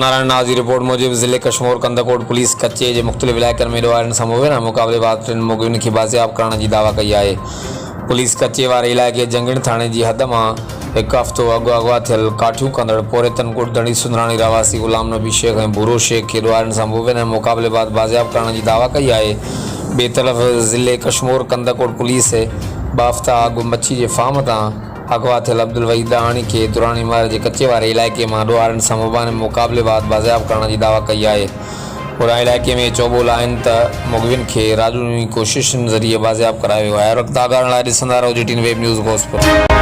नारायण नाज़ की रिपोर्ट मूजिब ज़िले कशमोर कंदकोट पुलिस कच्चे जे मुख़्तलिफ़ इलाइक़नि में ॾोहारियुनि सां मुबैना मुक़ाबलेबाज़ टिनि मुग़वियुनि खे बाज़ियाब करण जी दावा कई आहे। पुलिस कच्चे वारे इलाइक़े जंगिण थाणे जी हद मां हिकु हफ़्तो अॻु अगवा थियल काठियूं कंदड़ पोरेतनकोट दड़ी सुंदराणी रहवासी ग़ुलाम नबी शेख ऐं भूरो शेख खे ॾोहारियुनि सां मुबैना मुक़ाबलेबाज़ बाज़ियाब करण जी दावा कई आहे। ॿिए तरफ़ ज़िले कशमोर कंदकोट पुलिस ॿ हफ़्ता अॻु मच्छी जे फार्म तां अगवा थियल अब्दुल वहीद दहाणी के दुरानी मार के कच्चे वारे इलाइक़े में ॾोहारियुनि सां मुक़ाबलेबाज़ बाज़ियाब करण की दावा कई है। पूरा इलाइक़े में चौबोल आहिनि त मुग़वियुनि खे राजूनी कोशिशुनि ज़रिए बाज़ियाब करायो है। और वक़्तु आगाह लाइ ॾिसंदा रहो GTN वेब न्यूज़ गोस्पुर।